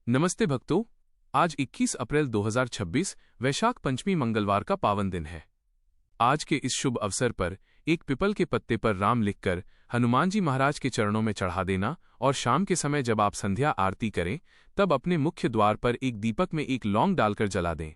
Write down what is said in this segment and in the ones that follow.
नमस्ते भक्तों, आज 21 अप्रैल 2026 वैशाख पंचमी मंगलवार का पावन दिन है। आज के इस शुभ अवसर पर एक पीपल के पत्ते पर राम लिखकर हनुमान जी महाराज के चरणों में चढ़ा देना और शाम के समय जब आप संध्या आरती करें तब अपने मुख्य द्वार पर एक दीपक में एक लौंग डालकर जला दें।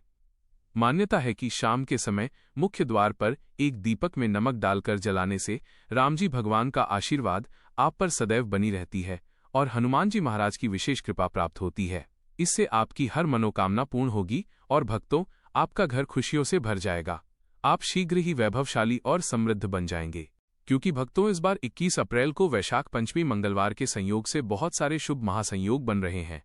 मान्यता है कि शाम के समय मुख्य द्वार पर एक दीपक में नमक डालकर जलाने से राम जी भगवान का आशीर्वाद आप पर सदैव बनी रहती है और हनुमान जी महाराज की विशेष कृपा प्राप्त होती है। इससे आपकी हर मनोकामना पूर्ण होगी और भक्तों, आपका घर खुशियों से भर जाएगा। आप शीघ्र ही वैभवशाली और समृद्ध बन जाएंगे। क्योंकि भक्तों, इस बार 21 अप्रैल को वैशाख पंचमी मंगलवार के संयोग से बहुत सारे शुभ महासंयोग बन रहे हैं।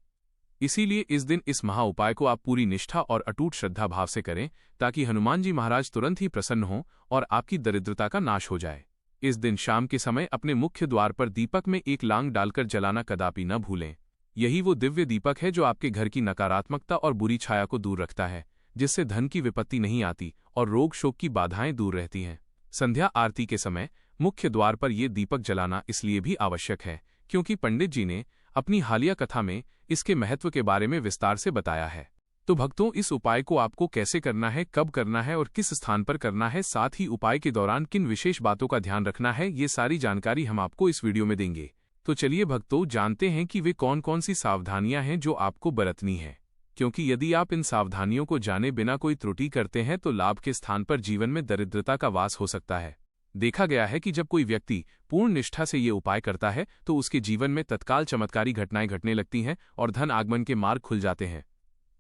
इसीलिए इस दिन इस महा उपाय को आप पूरी निष्ठा और अटूट श्रद्धा भाव से करें ताकि हनुमान जी महाराज तुरंत ही प्रसन्न हों और आपकी दरिद्रता का नाश हो जाए। इस दिन शाम के समय अपने मुख्य द्वार पर दीपक में एक लांग डालकर जलाना कदापि न भूलें। यही वो दिव्य दीपक है जो आपके घर की नकारात्मकता और बुरी छाया को दूर रखता है, जिससे धन की विपत्ति नहीं आती और रोग शोक की बाधाएं दूर रहती हैं। संध्या आरती के समय मुख्य द्वार पर ये दीपक जलाना इसलिए भी आवश्यक है क्योंकि पंडित जी ने अपनी हालिया कथा में इसके महत्व के बारे में विस्तार से बताया है। तो भक्तों, इस उपाय को आपको कैसे करना है, कब करना है और किस स्थान पर करना है, साथ ही उपाय के दौरान किन विशेष बातों का ध्यान रखना है, ये सारी जानकारी हम आपको इस वीडियो में देंगे। तो चलिए भक्तों, जानते हैं कि वे कौन कौन सी सावधानियां हैं जो आपको बरतनी है। क्योंकि यदि आप इन सावधानियों को जाने बिना कोई त्रुटि करते हैं तो लाभ के स्थान पर जीवन में दरिद्रता का वास हो सकता है। देखा गया है कि जब कोई व्यक्ति पूर्ण निष्ठा से ये उपाय करता है तो उसके जीवन में तत्काल चमत्कारी घटनाएं घटने लगती हैं और धन आगमन के मार्ग खुल जाते हैं।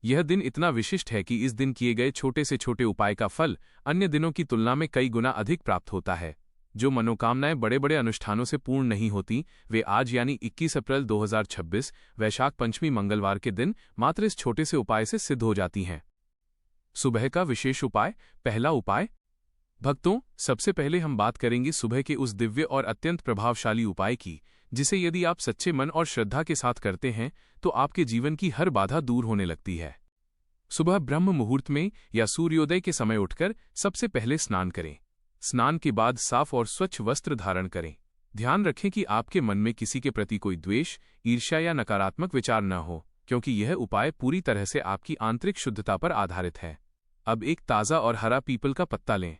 यह दिन इतना विशिष्ट है कि इस दिन किए गए छोटे से छोटे उपाय का फल अन्य दिनों की तुलना में कई गुना अधिक प्राप्त होता है। जो मनोकामनाएं बड़े बड़े अनुष्ठानों से पूर्ण नहीं होती, वे आज यानी 21 अप्रैल 2026 वैशाख पंचमी मंगलवार के दिन मात्र इस छोटे से उपाय से सिद्ध हो जाती हैं। सुबह का विशेष उपाय। पहला उपाय। भक्तों, सबसे पहले हम बात करेंगे सुबह के उस दिव्य और अत्यंत प्रभावशाली उपाय की, जिसे यदि आप सच्चे मन और श्रद्धा के साथ करते हैं तो आपके जीवन की हर बाधा दूर होने लगती है। सुबह ब्रह्म मुहूर्त में या सूर्योदय के समय उठकर सबसे पहले स्नान करें। स्नान के बाद साफ और स्वच्छ वस्त्र धारण करें। ध्यान रखें कि आपके मन में किसी के प्रति कोई द्वेष, ईर्ष्या या नकारात्मक विचार न हो, क्योंकि यह उपाय पूरी तरह से आपकी आंतरिक शुद्धता पर आधारित है। अब एक ताज़ा और हरा पीपल का पत्ता लें।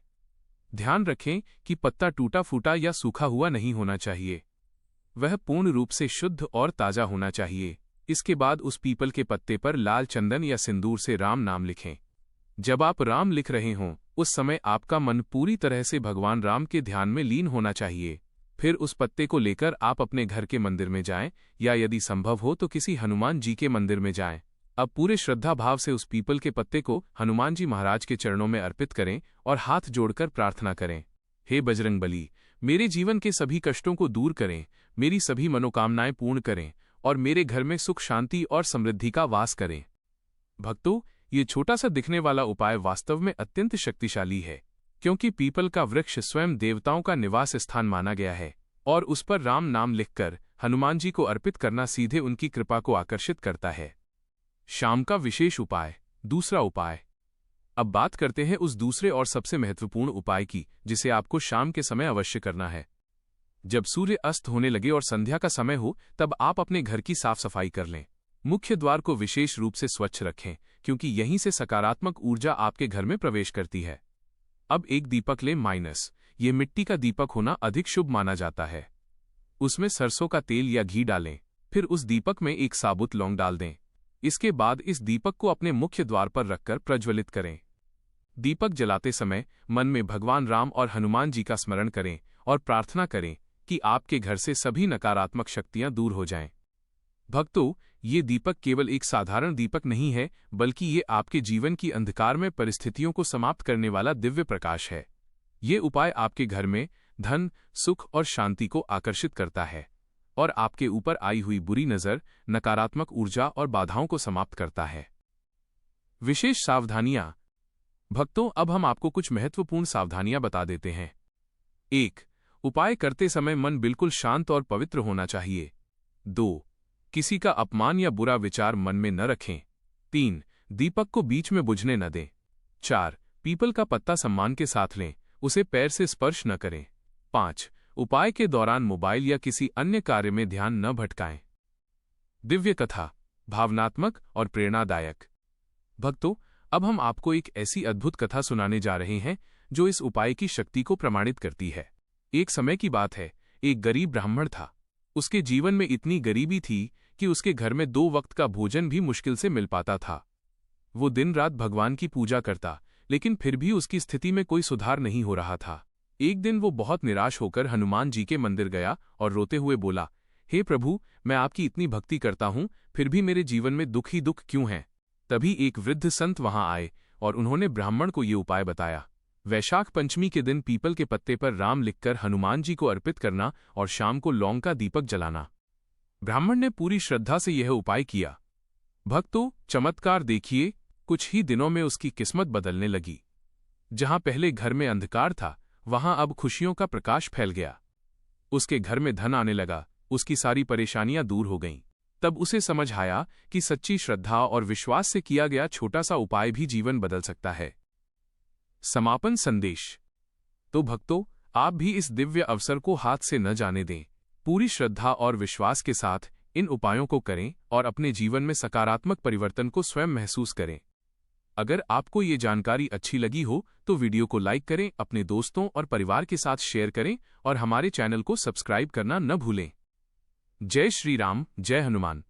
ध्यान रखें कि पत्ता टूटा फूटा या सूखा हुआ नहीं होना चाहिए। वह पूर्ण रूप से शुद्ध और ताज़ा होना चाहिए। इसके बाद उस पीपल के पत्ते पर लाल चंदन या सिंदूर से राम नाम लिखें। जब आप राम लिख रहे हों उस समय आपका मन पूरी तरह से भगवान राम के ध्यान में लीन होना चाहिए। फिर उस पत्ते को लेकर आप अपने घर के मंदिर में जाएं या यदि संभव हो तो किसी हनुमान जी के मंदिर में जाएं। अब पूरे श्रद्धा भाव से उस पीपल के पत्ते को हनुमान जी महाराज के चरणों में अर्पित करें और हाथ जोड़कर प्रार्थना करें। हे बजरंगबली, मेरे जीवन के सभी कष्टों को दूर करें, मेरी सभी मनोकामनाएं पूर्ण करें और मेरे घर में सुख शांति और समृद्धि का वास करें। भक्तों, ये छोटा सा दिखने वाला उपाय वास्तव में अत्यंत शक्तिशाली है, क्योंकि पीपल का वृक्ष स्वयं देवताओं का निवास स्थान माना गया है और उस पर राम नाम लिखकर हनुमान जी को अर्पित करना सीधे उनकी कृपा को आकर्षित करता है। शाम का विशेष उपाय। दूसरा उपाय। अब बात करते हैं उस दूसरे और सबसे महत्वपूर्ण उपाय की, जिसे आपको शाम के समय अवश्य करना है। जब सूर्य अस्त होने लगे और संध्या का समय हो तब आप अपने घर की साफ सफाई कर लें। मुख्य द्वार को विशेष रूप से स्वच्छ रखें, क्योंकि यहीं से सकारात्मक ऊर्जा आपके घर में प्रवेश करती है। अब एक दीपक लें। ये मिट्टी का दीपक होना अधिक शुभ माना जाता है। उसमें सरसों का तेल या घी डालें। फिर उस दीपक में एक साबुत लौंग डाल दें। इसके बाद इस दीपक को अपने मुख्य द्वार पर रखकर प्रज्वलित करें। दीपक जलाते समय मन में भगवान राम और हनुमान जी का स्मरण करें और प्रार्थना करें कि आपके घर से सभी नकारात्मक शक्तियां दूर हो जाएं। भक्तों, ये दीपक केवल एक साधारण दीपक नहीं है, बल्कि ये आपके जीवन की अंधकारमय परिस्थितियों को समाप्त करने वाला दिव्य प्रकाश है। ये उपाय आपके घर में धन, सुख और शांति को आकर्षित करता है और आपके ऊपर आई हुई बुरी नज़र, नकारात्मक ऊर्जा और बाधाओं को समाप्त करता है। विशेष सावधानियां। भक्तों, अब हम आपको कुछ महत्वपूर्ण सावधानियां बता देते हैं। 1. उपाय करते समय मन बिल्कुल शांत और पवित्र होना चाहिए। 2. किसी का अपमान या बुरा विचार मन में न रखें। 3. दीपक को बीच में बुझने न दें। 4. पीपल का पत्ता सम्मान के साथ लें, उसे पैर से स्पर्श न करें। 5. उपाय के दौरान मोबाइल या किसी अन्य कार्य में ध्यान न भटकाएं। दिव्य कथा। भावनात्मक और प्रेरणादायक। भक्तों, अब हम आपको एक ऐसी अद्भुत कथा सुनाने जा रहे हैं जो इस उपाय की शक्ति को प्रमाणित करती है। एक समय की बात है, एक गरीब ब्राह्मण था। उसके जीवन में इतनी गरीबी थी कि उसके घर में 2 वक्त का भोजन भी मुश्किल से मिल पाता था। वो दिन रात भगवान की पूजा करता, लेकिन फिर भी उसकी स्थिति में कोई सुधार नहीं हो रहा था। एक दिन वो बहुत निराश होकर हनुमान जी के मंदिर गया और रोते हुए बोला, हे प्रभु, मैं आपकी इतनी भक्ति करता हूँ, फिर भी मेरे जीवन में दुख ही दुख क्यों है। तभी एक वृद्ध संत वहां आए और उन्होंने ब्राह्मण को ये उपाय बताया। वैशाख पंचमी के दिन पीपल के पत्ते पर राम लिखकर हनुमान जी को अर्पित करना और शाम को लौंग का दीपक जलाना। ब्राह्मण ने पूरी श्रद्धा से यह उपाय किया। भक्तों, चमत्कार देखिए, कुछ ही दिनों में उसकी किस्मत बदलने लगी। जहां पहले घर में अंधकार था, वहां अब खुशियों का प्रकाश फैल गया। उसके घर में धन आने लगा, उसकी सारी परेशानियां दूर हो गईं। तब उसे समझ आया कि सच्ची श्रद्धा और विश्वास से किया गया छोटा सा उपाय भी जीवन बदल सकता है। समापन संदेश। तो भक्तों, आप भी इस दिव्य अवसर को हाथ से न जाने दें। पूरी श्रद्धा और विश्वास के साथ इन उपायों को करें और अपने जीवन में सकारात्मक परिवर्तन को स्वयं महसूस करें। अगर आपको ये जानकारी अच्छी लगी हो तो वीडियो को लाइक करें, अपने दोस्तों और परिवार के साथ शेयर करें और हमारे चैनल को सब्सक्राइब करना न भूलें। जय श्री राम, जय हनुमान।